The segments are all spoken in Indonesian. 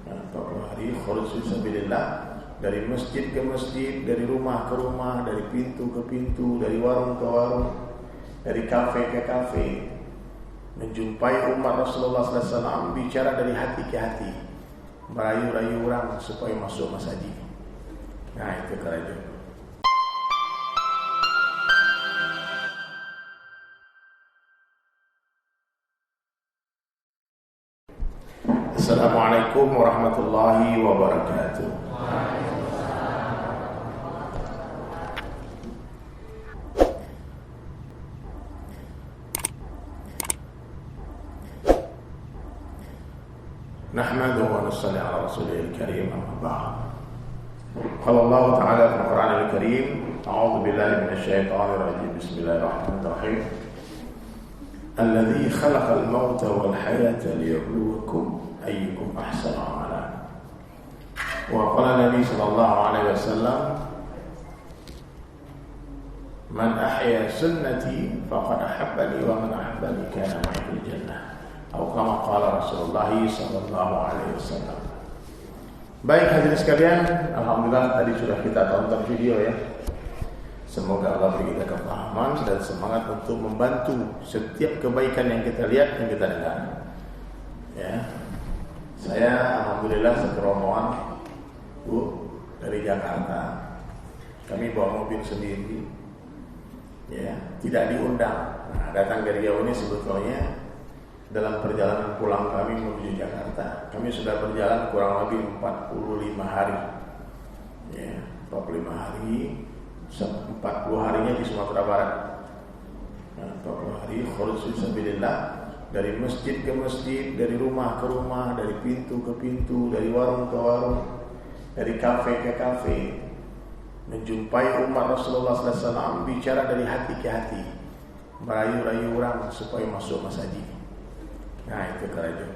40 hari khuruj fisabilillah, dari masjid ke masjid, dari rumah ke rumah, dari pintu ke pintu, dari warung ke warung, dari kafe ke kafe, menjumpai umat Rasulullah SAW, bicara dari hati ke hati, merayu-rayu orang supaya masuk masjid. Nah, itu kerajaan. Assalamualaikum warahmatullahi wabarakatuh. Nahmaduhu wa nusalli ala rasulihil karim, amma ba'd. Qala Allah ta'ala fil Qur'anil Karim, a'udzu billahi minasy syaithanir rajim. Bismillahirrahmanirrahim. Alladzi khalaqal mauta wal hayata liyabluwakum ayyukum ahsanu amala. Wa qala Nabi sallallahu alaihi wasallam, man ahya sunnati faqad ahabbani wa man ahabbani kana ma'i fil jannah. Atau kama qala Rasulullah sallallahu alaihi wasallam. Baik hadirin sekalian, alhamdulillah tadi sudah kita tonton video ya. Semoga Allah beri kita kefahaman dan semangat untuk membantu setiap kebaikan yang kita lihat dan kita dengar. Ya. Saya alhamdulillah sekerombongan Bu dari Jakarta. Kami bawa mobil sendiri. Ya, tidak diundang. Nah, datang dari Riau ini sebetulnya dalam perjalanan pulang kami menuju Jakarta. Kami sudah berjalan kurang lebih 45 hari. Ya, 45 hari. 40 harinya di Sumatera Barat. Nah, 40 hari khuruj fisabilillah, dari masjid ke masjid, dari rumah ke rumah, dari pintu ke pintu, dari warung ke warung, dari kafe ke kafe, menjumpai umat Rasulullah SAW, bicara dari hati ke hati, merayu-rayu orang supaya masuk masjid. Nah, itu kerajaan.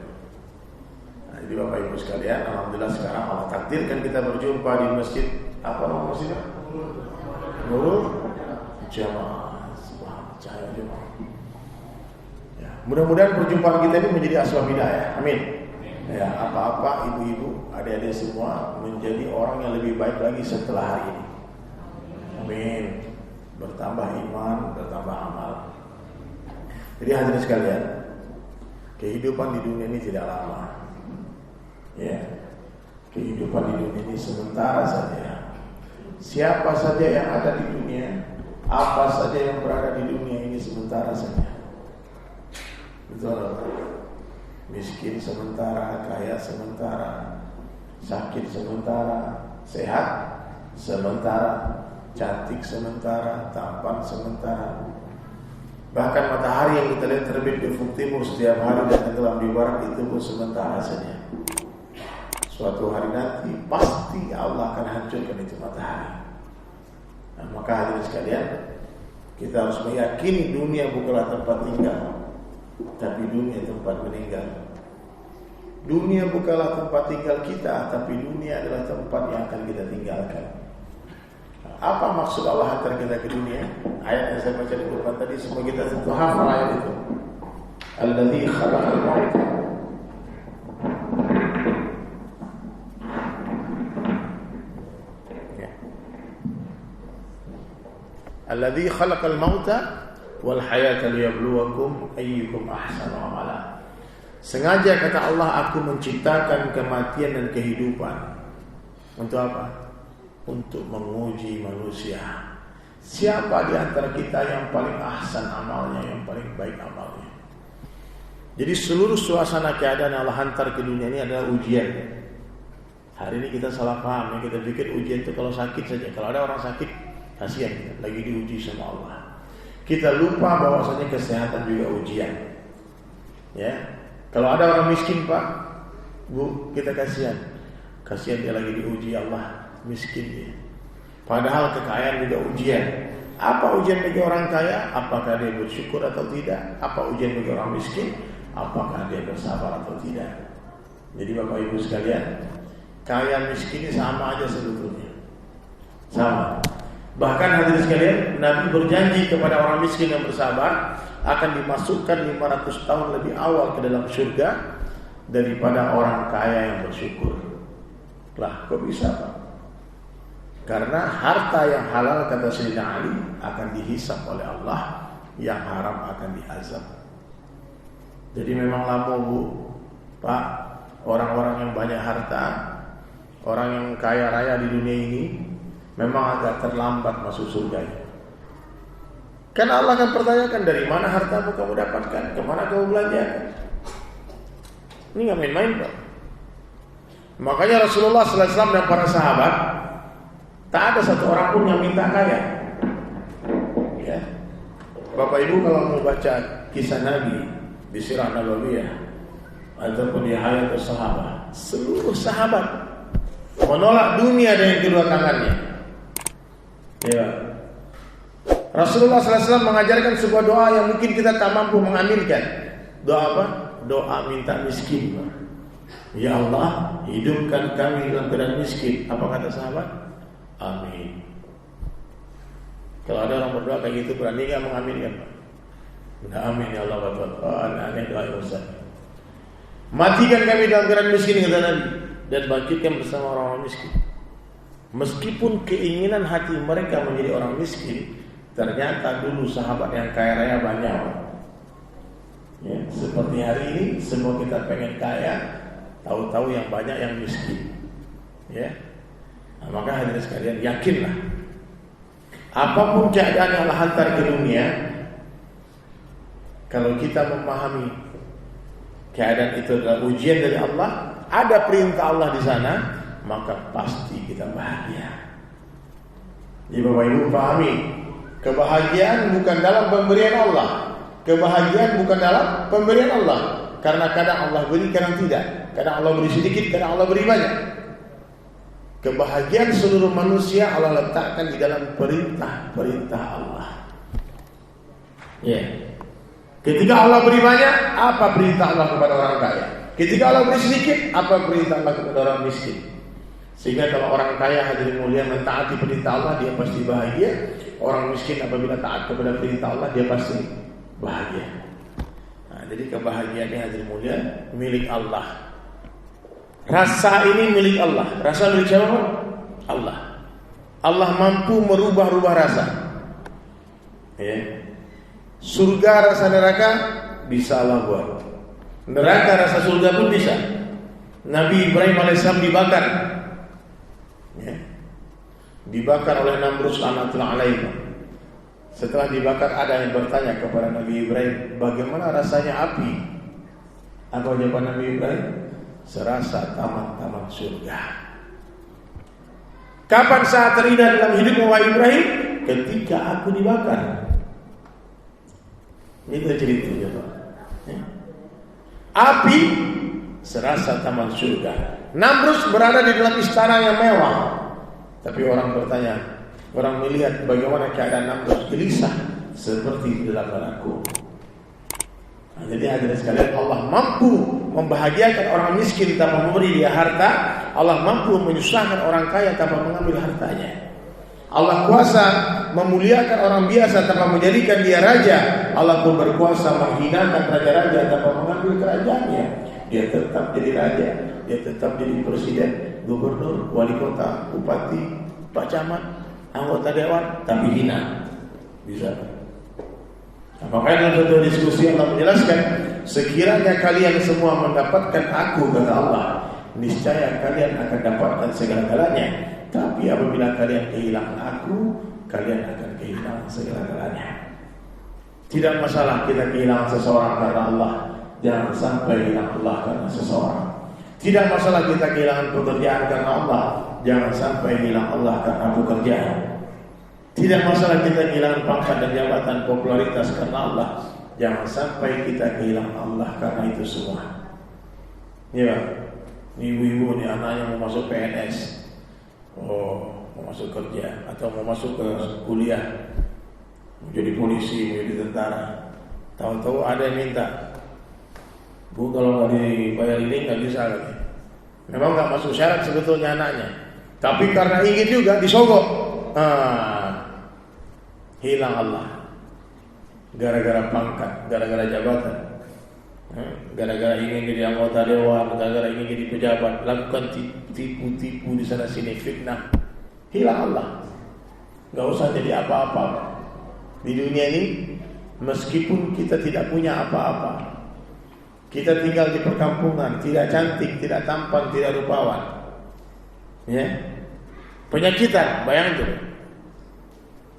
Nah, jadi Bapak Ibu sekalian, alhamdulillah sekarang Allah takdirkan kita berjumpa di masjid. Apa nama masjidnya? Nurul Jamaah. Subhanallah, cahaya jemaah. Ya, mudah-mudahan perjumpaan kita ini menjadi asbab hidayah. Amin. Ya, apa-apa ibu-ibu, adik-adik semua menjadi orang yang lebih baik lagi setelah hari ini. Amin. Bertambah iman, bertambah amal. Jadi hadirin sekalian, kehidupan di dunia ini tidak lama. Ya. Kehidupan di dunia ini sementara saja. Siapa saja yang ada di dunia, apa saja yang berada di dunia ini sementara saja. Betul. Miskin sementara, kaya sementara, sakit sementara, sehat sementara, cantik sementara, tampan sementara. Bahkan matahari yang kita lihat terbit di ufuk timur setiap hari dan tenggelam di barat itu pun sementara saja. Suatu hari nanti pasti Allah akan hancurkan itu matahari. Nah, maka hadirin sekalian, kita harus meyakini dunia bukanlah tempat tinggal, tapi dunia tempat meninggal. Dunia bukanlah tempat tinggal kita, tapi dunia adalah tempat yang akan kita tinggalkan. Nah, apa maksud Allah hantar kita ke dunia? Ayat yang saya baca di depan tadi, semua kita tentu hafal ayat itu. Alladzi khalaqal mauta. Alladzi khalaqal mauta wal hayata liyabluwakum ayyukum ahsanu amala. Sengaja kata Allah, aku menciptakan kematian dan kehidupan. Untuk apa? Untuk menguji manusia. Siapa di antara kita yang paling ahsan amalnya, yang paling baik amalnya. Jadi seluruh suasana keadaan Allah hantar ke dunia ini adalah ujian. Hari ini kita salah paham, kita pikir ujian itu kalau sakit saja. Kalau ada orang sakit, kasihan kita, lagi diuji sama Allah. Kita lupa bahwasanya kesehatan juga ujian. Ya, kalau ada orang miskin Pak, Bu, kita kasihan dia lagi diuji Allah, miskin dia. Padahal kekayaan juga ujian. Apa ujian bagi orang kaya? Apakah dia bersyukur atau tidak? Apa ujian bagi orang miskin? Apakah dia bersabar atau tidak? Jadi Bapak Ibu sekalian, kaya miskin ini sama aja sebetulnya. Sama. Bahkan hadirin sekalian, Nabi berjanji kepada orang miskin yang bersabar akan dimasukkan 500 tahun lebih awal ke dalam surga daripada orang kaya yang bersyukur. Lah, kok bisa, Pak? Karena harta yang halal, kata Sayyidina Ali, akan dihisap oleh Allah, yang haram akan diazab. Jadi memang lama, Bu, Pak, orang-orang yang banyak harta, orang yang kaya raya di dunia ini memang agak terlambat masuk surga. Karena Allah akan pertanyakan, dari mana hartamu kamu dapatkan, kemana kamu belanjakan. Ini nggak main-main, Pak. Makanya Rasulullah SAW dan para sahabat, tak ada satu orang pun yang minta kaya. Ya. Bapak Ibu kalau mau baca kisah Nabi di Sirah Nabawiyah ataupun di Hayatus Sahabat, seluruh sahabat menolak dunia dengan kedua tangannya. Ya. Rasulullah SAW mengajarkan sebuah doa yang mungkin kita tak mampu mengaminkan. Doa apa? Doa minta miskin. Ya Allah, hidupkan kami dalam keadaan miskin. Apa kata sahabat? Amin. Kalau ada orang berdoa kayak gitu, berani gak mengaminkan, Pak? Udah amin ya Allah, Bapak. Oh, aneh doa yang besar. Matikan kami dalam keadaan miskin, kata Nabi, dan bangkitkan bersama orang-orang miskin. Meskipun keinginan hati mereka menjadi orang miskin, ternyata dulu sahabat yang kaya raya banyak. Ya, seperti hari ini semua kita pengen kaya, tahu-tahu yang banyak yang miskin. Ya. Nah, maka hadirin sekalian, yakinlah apapun keadaan yang Allah hantar ke dunia, kalau kita memahami keadaan itu adalah ujian dari Allah, ada perintah Allah di sana, maka pasti kita bahagia. Jadi Bapak Ibu pahami, kebahagiaan bukan dalam pemberian Allah. Kebahagiaan bukan dalam pemberian Allah. Karena kadang Allah beri, kadang tidak. Kadang Allah beri sedikit, kadang Allah beri banyak. Kebahagiaan seluruh manusia Allah letakkan di dalam perintah-perintah Allah. Ya. Ketika Allah beri banyak, apa perintah Allah kepada orang kaya? Ketika Allah beri sedikit, apa perintah Allah kepada orang miskin? Sehingga kalau orang kaya, hadirin mulia, mentaati perintah Allah, dia pasti bahagia. Orang miskin apabila taat kepada perintah Allah, dia pasti bahagia. Nah, jadi kebahagiaan ini, hadirin mulia, milik Allah. Rasa ini milik Allah. Rasa milik siapa? Allah. Allah mampu merubah-rubah rasa. Ya. Surga rasa neraka bisa Allah buat. Neraka rasa surga pun bisa. Nabi Ibrahim alaihissalam dibakar. Ya. Dibakar oleh Namrus laknatullah alaihi. Setelah dibakar, ada yang bertanya kepada Nabi Ibrahim, bagaimana rasanya api? Apa jawaban Nabi Ibrahim? Serasa taman-taman surga. Kapan saat terindah dalam hidupmu wahai Ibrahim? Ketika aku dibakar. Ini ceritanya, Pak. Ya. Api serasa taman surga. Namrus berada di dalam istana yang mewah. Tapi orang bertanya, orang melihat bagaimana keadaan Namrus gelisah seperti di dalam aku. Nah, jadi hadirin sekalian, Allah mampu membahagiakan orang miskin tanpa memberi dia harta. Allah mampu menyusahkan orang kaya tanpa mengambil hartanya. Allah kuasa memuliakan orang biasa tanpa menjadikan dia raja. Allah pun berkuasa menghinakan raja-raja tanpa mengambil kerajaannya. Dia tetap jadi raja, dia tetap jadi presiden, gubernur, wali kota, bupati, pak camat, anggota dewan, tapi hina. Bisa. Makanya dalam satu diskusi Allah menjelaskan, sekiranya kalian semua mendapatkan aku, kata Allah, niscaya kalian akan dapatkan segala-galanya. Tapi apabila kalian kehilangan aku, kalian akan kehilangan segala-galanya. Tidak masalah kita kehilangan seseorang karena Allah, jangan sampai hilang Allah karena seseorang. Tidak masalah kita kehilangan pekerjaan karena Allah, jangan sampai hilang Allah karena pekerjaan. Tidak masalah kita kehilangan pangkat dan jabatan, popularitas karena Allah, jangan sampai kita kehilangan Allah karena itu semua. Ya, ibu-ibu nih anaknya mau masuk PNS, mau masuk kerja atau mau masuk ke kuliah, mau jadi polisi, mau jadi tentara. Tahu-tahu ada yang minta, Bu, kalau nggak dibayar ini nggak bisa lagi. Memang nggak masuk syarat sebetulnya anaknya, tapi karena ingin juga disogok. Hilang Allah gara-gara pangkat, gara-gara jabatan. Gara-gara ingin jadi anggota dewan, gara-gara ingin jadi pejabat, lakukan tipu-tipu di sana sini, fitnah, hilang Allah. Gak usah jadi apa-apa di dunia ini. Meskipun kita tidak punya apa-apa, kita tinggal di perkampungan, tidak cantik, tidak tampan, tidak rupawan, ya, penyakitan, bayangin tuh.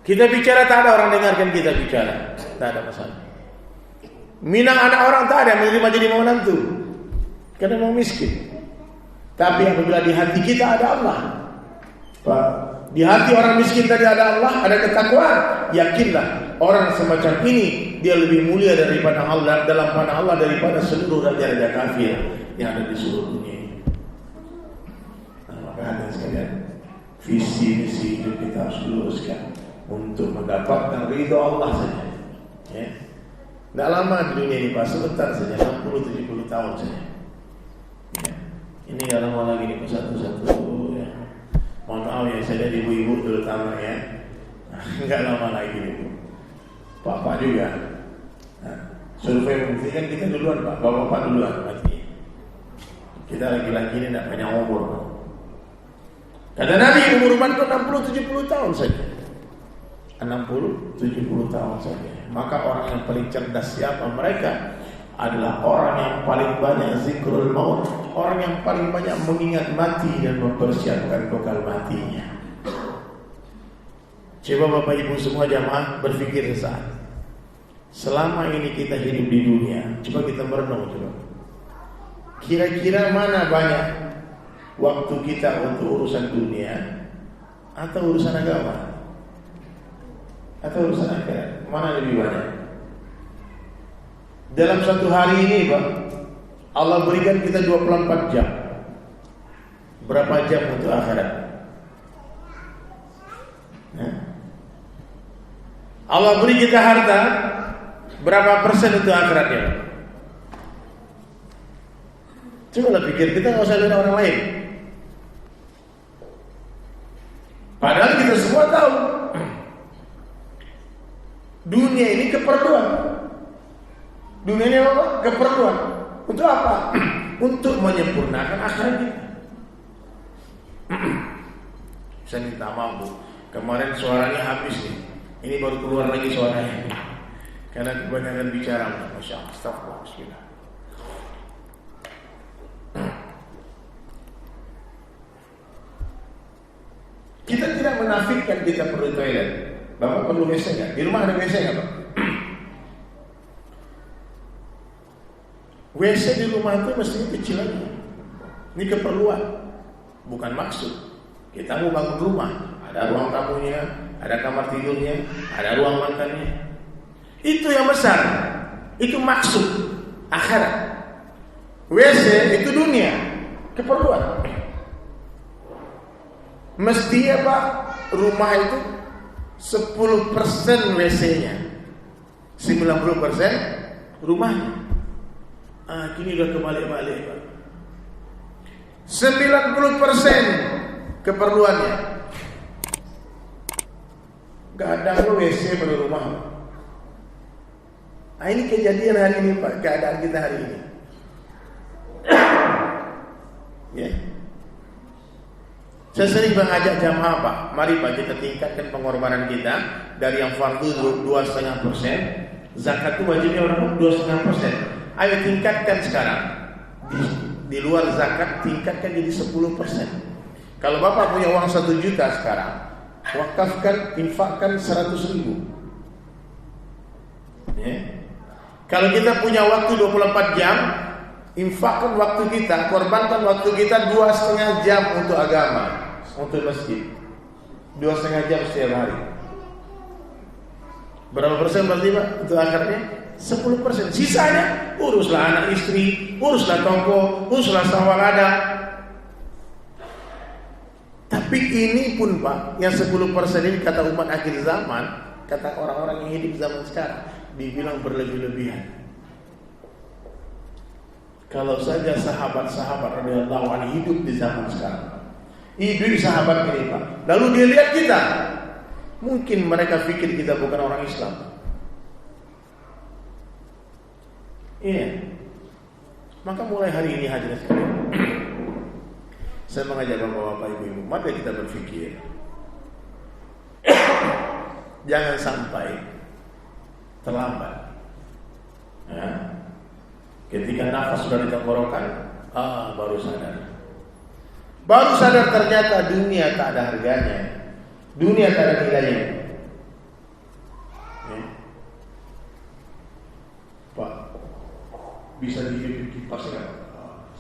Kita bicara tak ada orang dengarkan kita bicara, tak ada masalah. Minang anak orang tak ada menerima jadi menantu, karena mau miskin. Tapi apabila di hati kita ada Allah, di hati orang miskin tadi ada Allah, ada ketakwaan, yakinlah orang semacam ini dia lebih mulia daripada Allah, dalam pandangan Allah daripada seluruh raja-raja kafir yang ada di seluruh dunia ini. Nah, maka hadirin sekalian, visi misi hidup kita harus luruskan untuk mendapatkan ridho Allah saja. Ya. Tidak lama di dunia ini Pak, sebentar saja, 60-70 tahun saja. Ya. Ini tidak lama lagi nih, satu-satu. Ya. Mohon maaf ya, saya dari ibu-ibu terutama ya. Enggak lama lagi ibu. Bapak juga. Nah, survei membuktikan kita duluan Pak, bapak-bapak duluan mati. Kita laki-laki ini tidak banyak umur. Kata Nabi, umur umatku 60-70 tahun saja. 60-70 tahun saja. Maka orang yang paling cerdas siapa? Mereka adalah orang yang paling banyak zikrul maut, orang yang paling banyak mengingat mati dan mempersiapkan bekal matinya. Coba Bapak Ibu semua jamaah berpikir sesaat. Selama ini kita hidup di dunia, coba kita merenung coba. Kira-kira mana banyak waktu kita untuk urusan dunia atau urusan agama? Atau urusan akhirat? Mana lebih banyak? Dalam satu hari ini Pak, Allah berikan kita 24 jam. Berapa jam untuk akhirat? Nah. Allah beri kita harta, berapa persen untuk akhiratnya? Coba pikir, kita nggak usah lihat orang lain. Padahal kita semua tahu dunia ini keperluan. Dunia ini apa? Keperluan. Untuk apa? Untuk menyempurnakan akhirat kita. Saya minta maaf Bu, kemarin suaranya habis nih. Ini baru keluar lagi suaranya. Karena kebanyakan bicara. Masya Allah, astagfirullah, bismillah. Kita tidak menafikan kita perlu toilet. Bapak perlu WC nggak? Di rumah ada WC nggak Pak? WC di rumah itu mestinya kecil aja. Ini keperluan, bukan maksud. Kita mau bangun rumah, ada ruang tamunya, ada kamar tidurnya, ada ruang makannya. Itu yang besar. Itu maksud akhirat. WC itu dunia, keperluan. Mestinya Pak, rumah itu 10% WC-nya, 90% rumahnya. Kini udah kebalik-balik Pak. 90% keperluannya. Gak ada WC pada rumah. Nah, ini kejadian hari ini Pak, keadaan kita hari ini. Ya. Saya sering mengajak jamaah Pak, mari Pak kita tingkatkan pengorbanan kita dari yang fardu 2,5%, zakat itu wajibnya orang 2,5%. Ayo tingkatkan sekarang. Di luar zakat tingkatkan jadi 10%. Kalau Bapak punya uang 1 juta sekarang, wakafkan, infakkan 100.000. Ya. Kalau kita punya waktu 24 jam, infakkan waktu kita, korbankan waktu kita 2,5 jam untuk agama, untuk masjid. 2,5 jam setiap hari. Berapa persen berarti Pak untuk akhiratnya? 10%. Sisanya uruslah anak istri, uruslah toko, uruslah sawah ladang. Tapi ini pun Pak, yang 10% ini kata umat akhir zaman, kata orang-orang yang hidup zaman sekarang, dibilang berlebih-lebihan. Kalau saja sahabat-sahabat radhiyallahu anhu hidup di zaman sekarang, hidup sahabat ini Pak, lalu dia lihat kita, mungkin mereka pikir kita bukan orang Islam. Iya, Maka mulai hari ini hadirin sekalian, saya mengajak bapak-bapak, ibu-ibu, mari kita berpikir. Jangan sampai terlambat. Ya. Ketika nafas sudah di tenggorokan, baru sadar. Baru sadar ternyata dunia tak ada harganya. Dunia tak ada nilainya. Ya. Pak, bisa dihidupin kipas ya?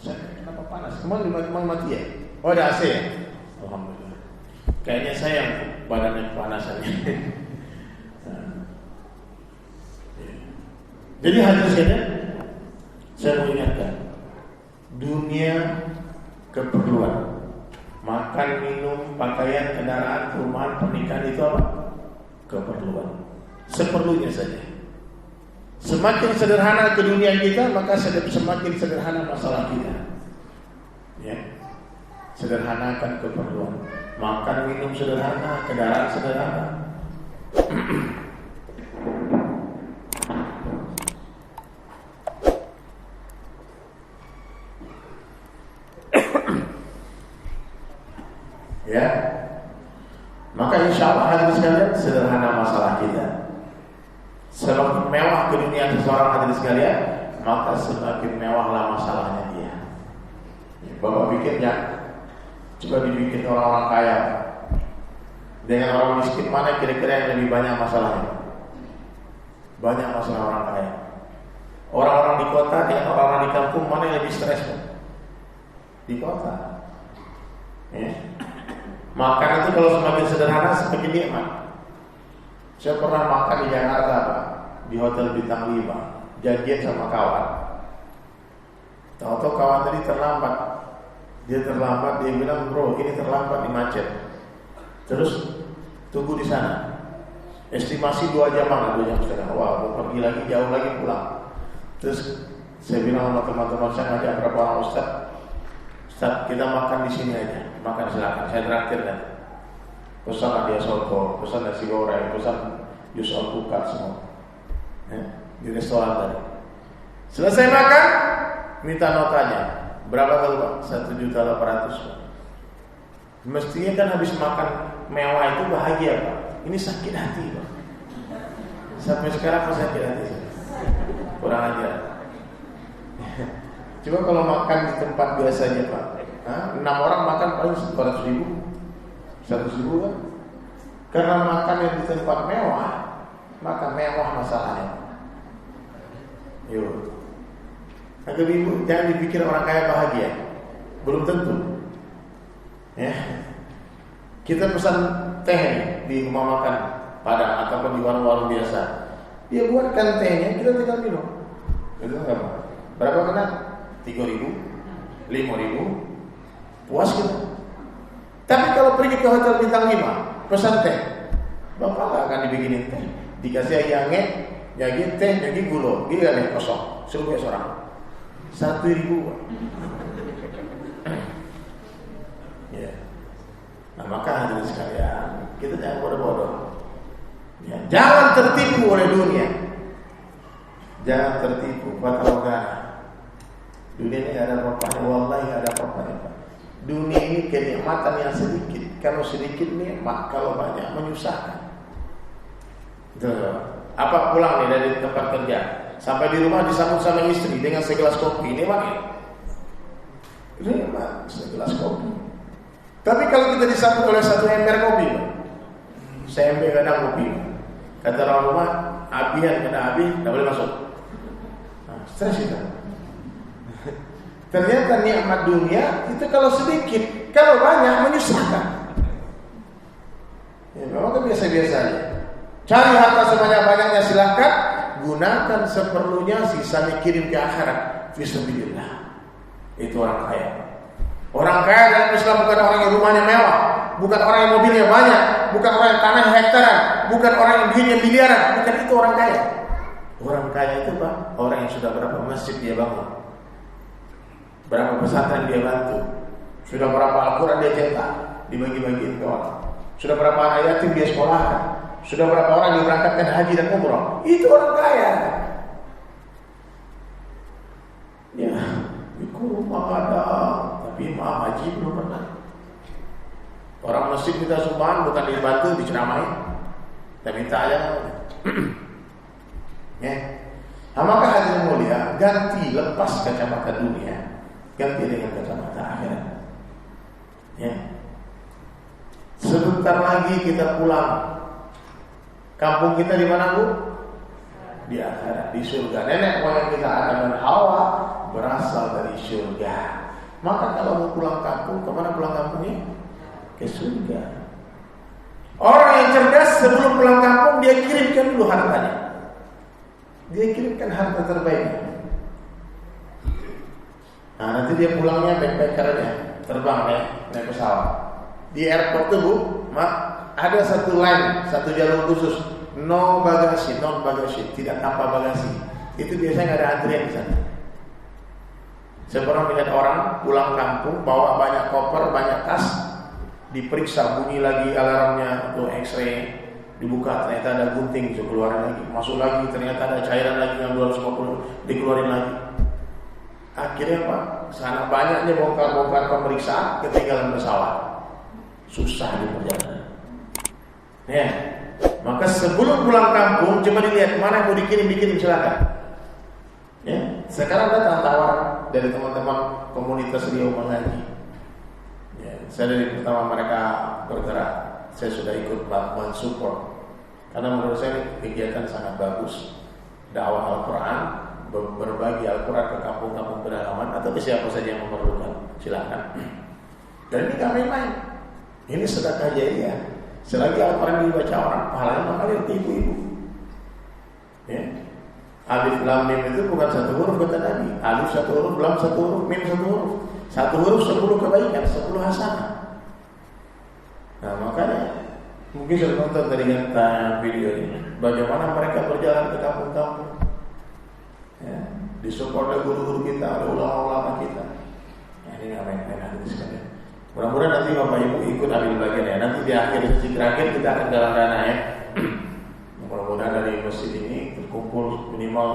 Saya kenapa panas? Kemarin memang mati ya? Oh, ada AC ya? Alhamdulillah. Kayaknya saya yang badannya kepanasan. Jadi hadisnya saya mau ingatkan, dunia keperluan, makan, minum, pakaian, kendaraan, perumahan, pernikahan itu apa? Keperluan. Seperlunya saja. Semakin sederhana ke dunia kita, maka semakin sederhana masalah kita. Ya. Sederhanakan keperluan. Makan, minum sederhana, kendaraan sederhana. Ya, maka insya Allah hadirin sekalian, sederhana masalah kita. Semakin mewah ke dunia seseorang hadirin sekalian, maka semakin mewahlah masalahnya dia. Bapak pikirnya, coba dibikin orang-orang kaya dengan orang miskin, mana kira-kira yang lebih banyak masalahnya? Banyak masalah orang kaya. Orang-orang di kota dengan orang-orang di kampung, mana yang lebih stres? Di kota. Ya. Makan itu kalau semakin sederhana semakin nikmat. Saya pernah makan di Jakarta, Pak, di hotel bintang 5, janjian sama kawan. Tahu-tahu kawan tadi terlambat. Dia terlambat, dia bilang, bro, ini terlambat di macet. Terus tunggu di sana. Estimasi 2 jam, 2 jam setengah. Wah, mau pergi lagi, jauh lagi pulang. Terus saya bilang sama teman-teman saya, ngajak berapa orang Ustaz, kita makan di sini aja. Makan silakan, saya traktir kan. Pesan hadiah soto, pesan nasi goreng, pesan jus alpukat semua. Ya, di restoran tadi. Selesai makan, minta notanya. Berapa kalau Pak? 1.800.000. Mestinya kan habis makan mewah itu bahagia Pak. Ini sakit hati Pak. Sampai sekarang masih sakit hati. Kurang ajar. Coba kalau makan di tempat biasanya Pak, 6 orang makan paling 400.000, 100.000 kan? Karena makan yang di tempat mewah, maka mewah masalahnya. Yuk, agar ibu jangan dipikir orang kaya bahagia, belum tentu. Ya, kita pesan teh di rumah makan Padang ataupun di warung-warung biasa, dia buatkan tehnya, kita tinggal minum. Itu enggak apa? Berapa kena? 3.000, 5.000. Puas kita. Tapi kalau pergi ke hotel bintang 5, pesan teh, bapak gak akan dibikinin teh. Dikasih yange, nyagi teh, nyagi gula, gila nih kosong, suruh seorang 1.000. Ya. Nah maka hadirin sekalian, kita jangan bodoh-bodoh. Ya. Jangan tertipu oleh dunia. Jangan tertipu, fatalogana. Dunia ini ada apa-apanya, wallahi ada apa-apanya. Dunia ini kenikmatan yang sedikit. Kalau sedikit nikmat, kalau banyak menyusahkan. Apa pulang nih dari tempat kerja, sampai di rumah disambut sama istri dengan segelas kopi, nikmat ya? Nikmat, segelas kopi. Tapi kalau kita disambut oleh 1 ember kopi, seember kadang kopi, kata orang rumah, abian kena abi, tidak boleh masuk. Nah, stres itu. Ternyata nikmat dunia itu kalau sedikit, kalau banyak menyusahkan. Ya, memang kan biasa-biasa aja. Cari harta sebanyak-banyaknya silahkan, gunakan seperlunya, sisanya kirim ke akhirat. Fisabilillah. Itu orang kaya. Orang kaya dalam Islam bukan orang yang rumahnya mewah, bukan orang yang mobilnya banyak, bukan orang yang tanah hektaran, bukan orang yang duitnya miliaran, bukan itu orang kaya. Orang kaya itu Pak, orang yang sudah berapa masjid dia bangun, berapa pesantren dia bantu, sudah berapa Al-Quran dia cetak, dibagi-bagiin ke orang, sudah berapa anak yatim dia sekolahkan, sudah berapa orang diberangkatkan haji dan umrah. Itu orang kaya. Ya, Orang masjid minta sumbangan bukan dibantu, diceramain. Kita minta aja. Ya. Nah, maka hadirin mulia, ganti, lepas kacamata dunia, ganti dengan kacamata akhirat. Ya. Sebentar lagi kita pulang. Kampung kita di mana, Bu? Di akhirat, di surga. Nenek moyang kita Adam dan Hawa berasal dari surga. Maka kalau mau pulang kampung, kemana pulang kampungnya? Ke surga. Orang yang cerdas sebelum pulang kampung dia kirimkan dulu hartanya. Dia kirimkan harta terbaiknya. Nah, nanti dia pulangnya backpackernya, terbang ya, naik pesawat. Di airport tuh, Bu, ada satu line, satu jalur khusus, no bagasi, non bagasi, tidak tanpa bagasi. Itu biasanya nggak ada antrian di sana. Saya pernah melihat orang pulang kampung bawa banyak koper, banyak tas, diperiksa, bunyi lagi alarmnya atau X-ray, dibuka ternyata ada gunting, bisa keluarin lagi, masuk lagi ternyata ada cairan lagi yang 250, dikeluarin lagi. Akhirnya Pak, sana banyaknya bongkar-bongkar pemeriksaan, ketinggalan pesawat, susah di perjalanan. Ya, maka sebelum pulang kampung coba dilihat mana yang mau dikirim silakan. Ya, sekarang datang tawaran dari teman-teman komunitas Riau Mengaji. Ya, saya dari pertama mereka bergerak, saya sudah ikut mensupport. Karena menurut saya kegiatan sangat bagus. Dakwah Al-Quran, berbagi Al-Quran ke kampung-kampung pedalaman atau ke siapa saja yang memerlukan, silakan. Dan ini gak main-main. Ini sedekah jariyah. Selagi Al-Quran dibaca orang, pahalanya mengalir ke ibu-ibu. Ya. Alif lam mim itu bukan satu huruf kata Nabi. Alif satu huruf, lam satu huruf, mim satu huruf. Satu huruf 10 kebaikan, 10 hasanah. Nah makanya mungkin sudah nonton tadi kan video ini. Bagaimana mereka berjalan ke kampung-kampung, ya, disupport oleh guru-guru kita, oleh ulama-ulama kita. Nah, ini nggak main-main hati sekalian. Mudah-mudahan nanti Bapak Ibu ikut ambil bagian ya. Nanti di akhir sesi terakhir kita akan galang dana ya. Mudah-mudahan dari masjid ini terkumpul minimal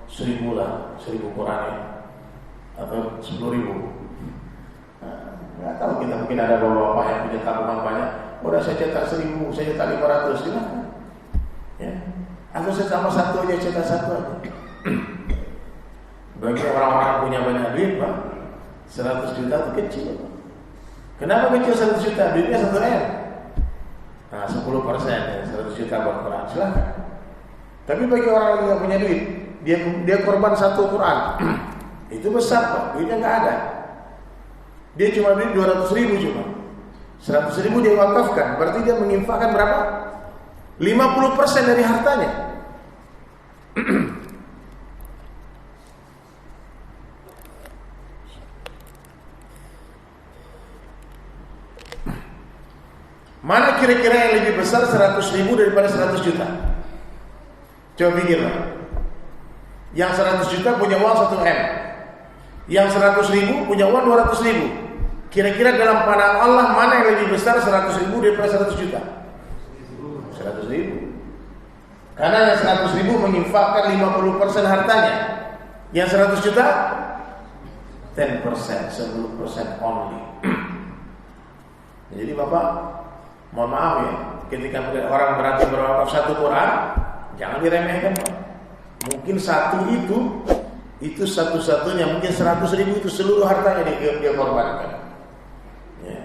1.000 lah, 1.000 Quran ya, atau 10.000. Nggak tahu, kita mungkin ada bapak-bapak yang punya tabungan banyak. Udah saya cetak 1.000, saya cetak 500, silakan. Ya, atau saya tambah satu aja, cetak satu aja. Bagi orang-orang punya banyak duit, Pak, 100 juta itu kecil. Kenapa kecil 100 juta? Duitnya 1 M. Nah 10% ya, 100 juta buat Quran, silakan. Tapi bagi orang yang nggak punya duit, dia korban 1 Quran, itu besar Pak, duitnya nggak ada. Dia cuma duit 200.000 cuma, 100.000 dia wakafkan, berarti dia menginfakkan berapa? 50% dari hartanya. Mana kira-kira yang lebih besar 100.000 daripada 100 juta? Coba pikirlah. Yang 100 juta punya uang 1 M, yang 100.000 punya uang 200.000. Kira-kira dalam pandangan Allah mana yang lebih besar 100.000 daripada 100 juta? 100.000. Karena yang 100.000 menginfakkan 50% hartanya. Yang 100 juta 10%, 10% only. Jadi Bapak, mohon maaf ya, ketika orang berarti berwakaf 1 Quran, jangan diremehkan Pak. Mungkin satu itu satu-satunya, mungkin 100.000 itu seluruh hartanya dia korbankan. Ya.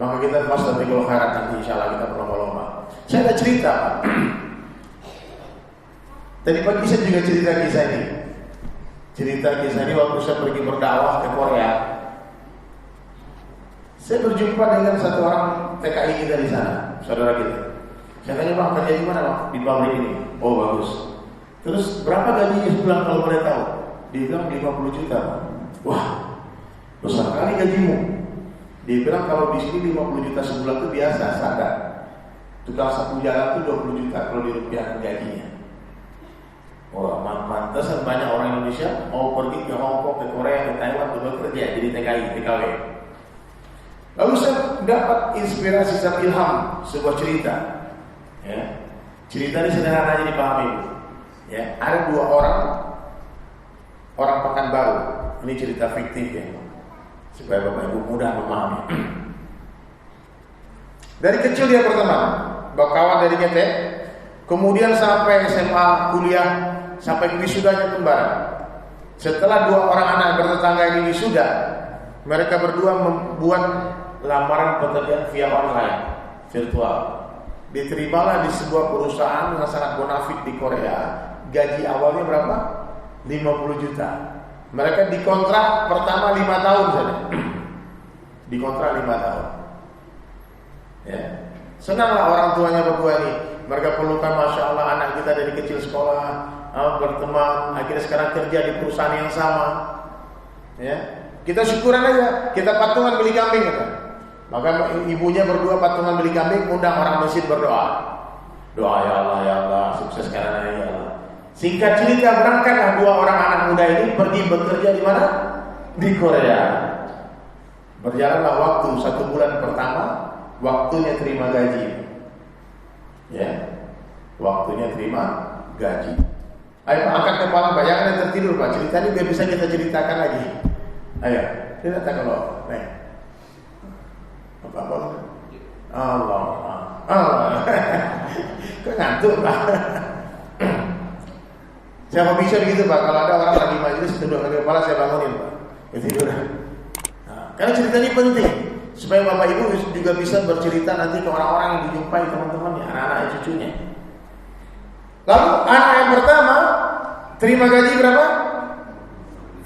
Maka kita pas Fastabiqul Khairat nanti insyaallah kita berlomba-lomba. Saya ada cerita Pak. Tadi pagi saya juga cerita kisah ini. Cerita kisah ini waktu saya pergi berdakwah ke Korea. Saya berjumpa dengan satu orang TKI kita di sana, saudara kita. Saya tanya, Bang, kerja di mana Bang? Di pabrik ini. Oh bagus. Terus berapa gajinya sebulan kalau boleh tahu? Dia bilang 50 juta Bang. Wah, besar kali gajimu. Dia bilang kalau di sini 50 juta sebulan itu biasa, standar. Tukang sapu jalan itu 20 juta kalau dirupiahkan gajinya. Wah, mantasan banyak orang Indonesia mau pergi ke Hongkong, ke Korea, ke Taiwan untuk bekerja jadi TKI, TKW. Lalu saya dapat inspirasi dan ilham sebuah cerita. Ya. Cerita ini sederhana aja dipahami Bu. Ya, ada 2 orang Pekanbaru. Ini cerita fiktif ya, supaya Bapak Ibu mudah memahami. Dari kecil dia berteman, berkawan dari ketek, kemudian sampai SMA, kuliah, sampai wisudanya kembaran. Setelah dua orang anak bertetangga ini wisuda, mereka berdua membuat lamaran pekerjaan via online, virtual. Diterimalah di sebuah perusahaan yang sangat bonafit di Korea. Gaji awalnya berapa? 50 juta. Mereka dikontrak pertama 5 tahun saja. Dikontrak 5 tahun. Ya. Senanglah orang tuanya berdua ini. Mereka perlukan, Masya Allah, anak kita dari kecil sekolah, berteman, akhirnya sekarang kerja di perusahaan yang sama. Ya. Kita syukuran aja. Kita patungan beli kambing kata. Maka ibunya berdua patungan beli kambing, undang orang masjid berdoa. Doa, ya Allah, sukseskan anaknya ya Allah. Singkat cerita, berangkatlah dua orang anak muda ini pergi bekerja di mana? Di Korea. Berjalanlah waktu 1 bulan pertama, waktunya terima gaji. Ya, waktunya terima gaji. Ayo Pak, angkat kepala Pak, jangan yang tertidur Pak. Cerita ini biar bisa kita ceritakan lagi. Ayo, kita kalau nih. Apa? Allah. Kok ngantuk Pak? Siapa bisa begitu Pak? Kalau ada orang lagi majelis duduk di kepala saya bangunin Pak. Ketiduran. Nah, karena cerita ini penting supaya Bapak Ibu juga bisa bercerita nanti ke orang-orang yang dijumpai teman-temannya, anak-anak cucunya. Lalu anak yang pertama terima gaji berapa?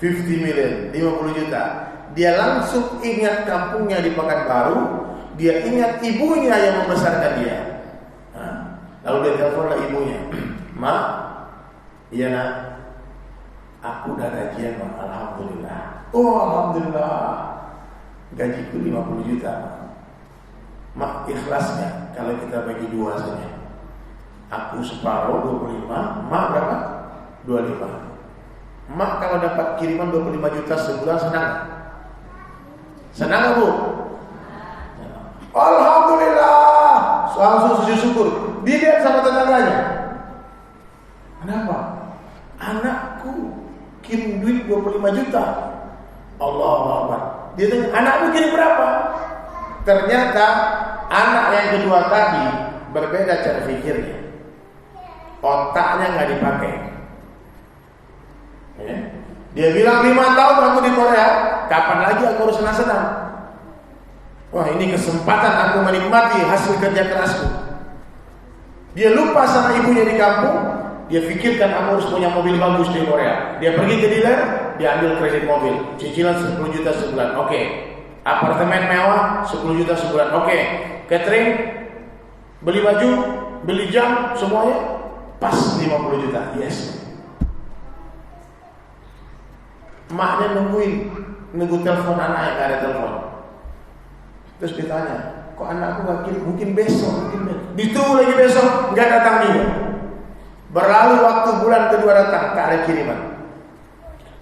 50 million, 50 juta. Dia langsung ingat kampungnya di Pekanbaru. Dia ingat ibunya yang membesarkan dia. Nah, lalu dia teleponlah ibunya. Ma, iya nak, aku udah gajian Mak, alhamdulillah. Oh alhamdulillah, gajiku 50 juta. Mak, ikhlasnya kalau kita bagi dua saja. Aku separuh 25, Mak berapa? 25. Mak kalau dapat kiriman 25 juta sebulan senang? Senang gak Bu? Alhamdulillah, langsung sujud syukur. Dia lihat sama tetangganya. Kenapa? Anakku kirim duit 25 juta. Allahu Akbar. Dia tanya, anakmu kirim berapa? Ternyata anak yang kedua tadi berbeda cara pikirnya. Otaknya nggak dipakai. Ya. Dia bilang 5 tahun aku di Korea, kapan lagi aku harus senang-senang? Wah, ini kesempatan aku menikmati hasil kerja kerasku. Dia lupa sama ibunya di kampung. Dia pikirkan aku harus punya mobil bagus di Korea. Dia pergi ke dealer, dia ambil kredit mobil, cicilan 10 juta sebulan. Oke. Apartemen mewah 10 juta sebulan. Oke. Catering, beli baju, beli jam, semuanya pas 50 juta. Yes. Maknya nunggu telepon anaknya, gak ada telepon. Terus ditanya, kok anakku gak kirim? Mungkin besok. Ditunggu lagi besok, gak datang juga. Berlalu waktu, bulan kedua datang, gak ada kiriman.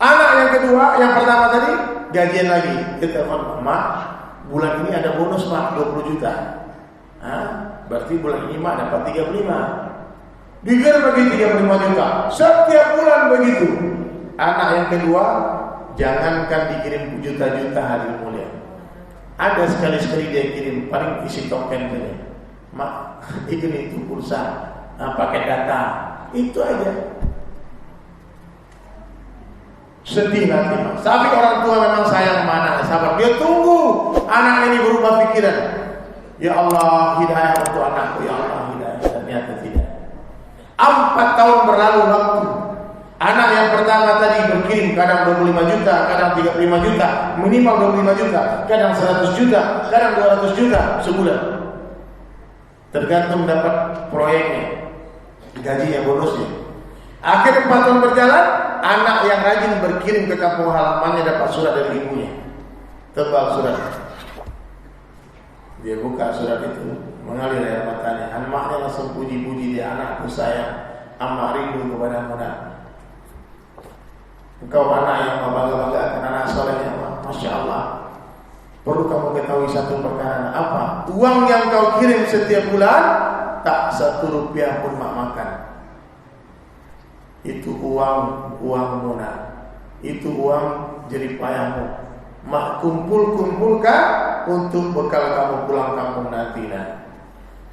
Anak yang kedua, yang pertama tadi gajian lagi. Dia telepon, Mak, bulan ini ada bonus Mak 20 juta. Berarti bulan ini Mak dapat 35. Diger bagi 35 juta. Setiap bulan begitu. Anak yang kedua, jangankan dikirim juta-juta hari mulia. Ada sekali-sekali dia kirim, paling isi token saja. Mak, ini itu pulsa, pakai data. Itu aja. Sedih nanti. Tapi orang tua memang sayang mana, sabar. Dia tunggu anak ini berubah pikiran. Ya Allah, hidayah untuk anakku. Ya Allah, hidayah. Ternyata tidak. 4 tahun berlalu waktu. Anak yang pertama tadi berkirim kadang 25 juta, kadang 35 juta, minimal 25 juta, kadang 100 juta, kadang 200 juta sebulan. Tergantung dapat proyeknya, gajinya, bonusnya. Akhir 4 tahun berjalan, anak yang rajin berkirim ke kampung halamannya dapat surat dari ibunya. Tebal surat. Dia buka surat itu, mengalir air matanya. Anaknya langsung puji-puji dia, anakku sayang, amat rindu kepadamu nak. Engkau anak yang membangga-banggakan, anak solehnya, Masya Allah. Perlu kamu ketahui satu perkara. Apa? Uang yang kau kirim setiap bulan, tak 1 rupiah pun mak makan. Itu uangmu nak. Itu uang jerih payahmu. Mak kumpulkan untuk bekal kamu pulang kampung nanti nak.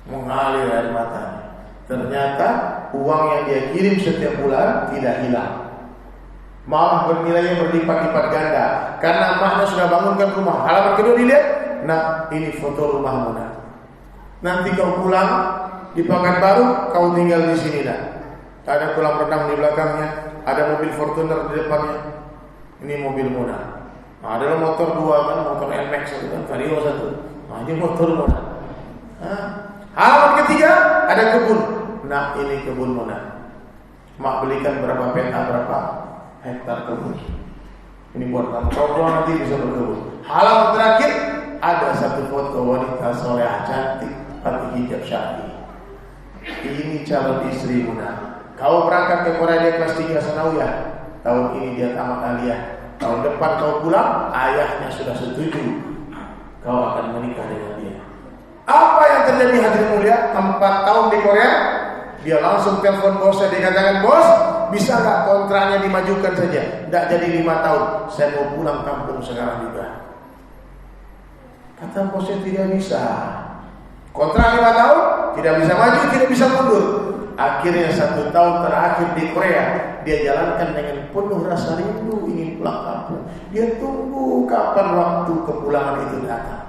mengalir air matanya. Ternyata uang yang dia kirim setiap bulan tidak hilang, malah bernilai berlipat-lipat ganda. Karena emaknya sudah bangunkan rumah. Halaman kedua dilihat, nah ini foto rumah Muna. Nanti kau pulang di Pekanbaru, kau tinggal di sini dah. Ada kolam renang di belakangnya, ada mobil Fortuner di depannya. Ini mobil Muna. Nah, ada motor dua kan, motor NMAX satu kan, Vario satu. Nah, ini motor Muna. Halaman ketiga ada kebun. Nah, ini kebun Muna. Mak belikan berapa peta, berapa hektar kebun. Ini buat kamu. Kau nanti bisa berkebun. Halaman terakhir ada satu foto wanita soleh cantik pakai hijab syar'i. Ini calon istri Muna. Kau berangkat ke Korea dia kelas 3 sanawiyah. Tahun ini dia tamat aliyah. Tahun depan kau pulang, ayahnya sudah setuju kau akan menikah dengan dia. Apa yang terjadi hadirin mulia? 4 tahun di Korea, dia langsung telepon bosnya. Dia katakan, bos, bisa gak kontraknya dimajukan saja? Tidak jadi 5 tahun. Saya mau pulang kampung sekarang juga. Kata bosnya, tidak bisa. Kontrak 5 tahun, tidak bisa maju, tidak bisa mundur. Akhirnya 1 tahun terakhir di Korea, dia jalankan dengan penuh rasa rindu ingin pulang kampung. Dia tunggu kapan waktu kepulangan itu datang.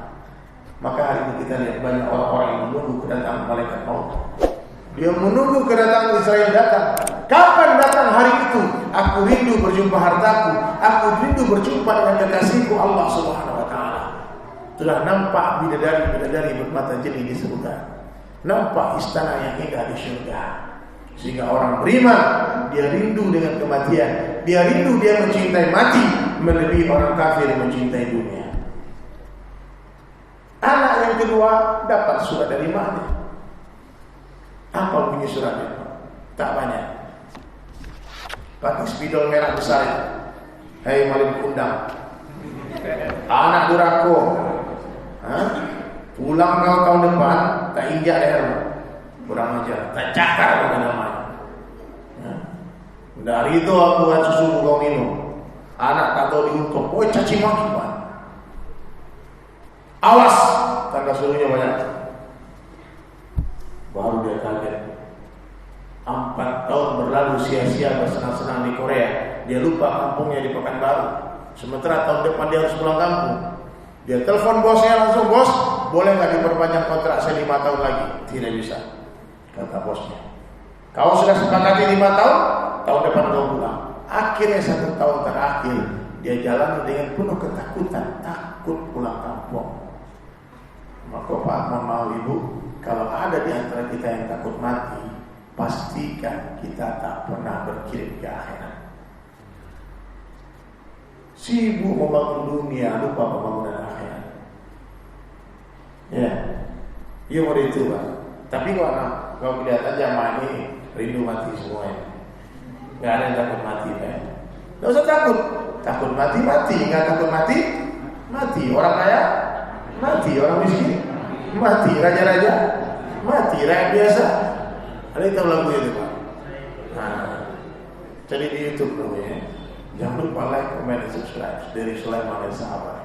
Maka hari ini kita lihat banyak orang-orang yang menunggu kedatangan malaikat maut. Dia menunggu kedatangan Israel datang. Kapan datang hari itu? Aku rindu berjumpa hartaku. Aku rindu berjumpa dengan kekasihku Allah Subhanahu wa taala. Telah nampak bidadari-bidadari bermata jeli di surga. Nampak istana yang indah di surga. Sehingga orang beriman, dia rindu dengan kematian. Dia rindu, dia mencintai mati melebihi orang kafir yang mencintai dunia. Anak yang kedua dapat surat dari maknya. Apa bunyi suratnya? Tak banyak. Pakai spidol merah besar. Hei maling kundang, anak durako, pulang kau tahun depan tak injak lehermu, kurang ajar, tak cakar bukan namanya. Dari itu aku buat susu kau minum. Anak tak tahu dihukum, oh caci maki pak. Awas, tanda suruhnya banyak. Baru dia kaget. 4 tahun berlalu sia-sia bersenang-senang di Korea. Dia lupa kampungnya di Pekanbaru. Sementara tahun depan dia harus pulang kampung. Dia telepon bosnya langsung, bos, boleh nggak diperpanjang kontrak saya 5 tahun lagi? Tidak bisa, kata bosnya. Kau sudah sepakati 5 tahun, tahun depan kau pulang. Akhirnya 1 tahun terakhir dia jalan dengan penuh ketakutan, takut pulang kampung. Maka Pak, mau ibu, kalau ada di antara kita yang takut mati, pastikan kita tak pernah berkirim ke akhirat. Sibuk membangun dunia, lupa pembangunan akhirat. Ya, iya mau itu Pak. Tapi kalau lihat aja mak ini rindu mati semuanya. Gak ada yang takut mati kan? Gak usah takut. Takut mati, nggak takut mati. Orang kaya mati, orang miskin mati, raja-raja mati, rakyat biasa. Ada yang tahu lagu itu Pak? Nah, jadi di YouTube dulu ya. Jangan lupa like, comment, dan subscribe dari Sulaiman dan sahabat.